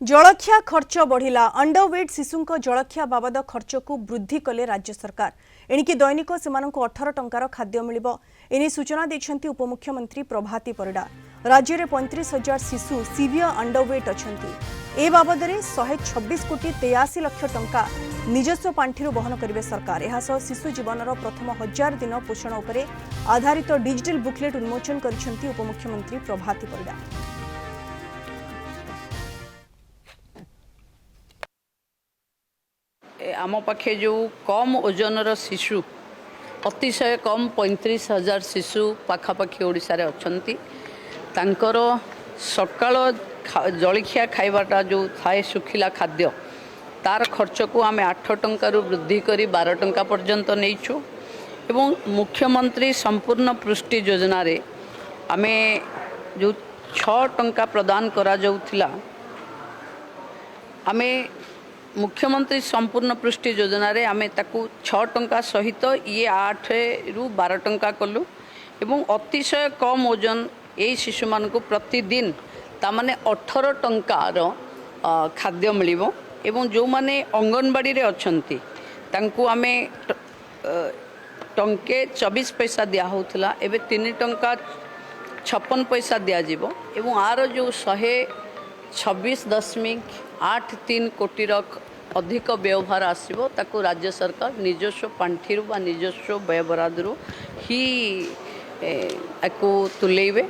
जलखिया खर्च बढ़िला अंडरवेट शिशुंक जलखिया बाबद खर्च को वृद्धि कले राज्य सरकार एणिकी दैनिक सेमानंकु 18 टंकार खाद्य मिलिबो एनी सूचना दैछंती उपमुख्यमंत्री प्रभाती परिडा। राज्य में 35,000 शिशु सीवियर अंडरवेट अछंती। ए बाबदरे 126 कोटी 83 लाख टंका निजस्व पांठिरु बहन करिवे सरकार। एहासह शिशु जीवनर प्रथम 1000 दिन पोषण उपरे आधारित डिजिटल बुकलेट उन्मोचन करिसेंती उपमुख्यमंत्री प्रभाती परिडा। आम पाखे जो कम ओजनर शिशु अतिशय कम 35,000 शिशु पाखापाखि ओडिशारे अछंती। तांकर सकाळ जलखिया खाइबाटा जो थाए सुखिला खाद्य तार खर्च को आम 8 टंकारु वृद्धि करी 12 टंका पर्यंत नहींचु। एवं मुख्यमंत्री संपूर्ण पुष्टि योजना रे आमे जो 6 टंका प्रदान करा जाउथिला आमे मुख्यमंत्री संपूर्ण पृष्टि योजना रे आमे ताकू 6 टंका सहित ये 8 रु 12 टंका कलु। एवं अतिशय कम ओजन ए शिशु मान को प्रतिदिन तामाने 18 टंकार खाद्य मिलिबो। एवं जो माने अंगनवाड़ी रे अछंती तांकू आमे टंके 24 पैसा दिया होतला एबे 3 टंका 56 पैसा दिया जिवो। एवं आर जो 126.83 कोटी अधिक व्यवहार आसो ताकू राज्य सरकार निजस्व पांठिरु बा निजस्व व्यय बरादरू ही तुलेबे।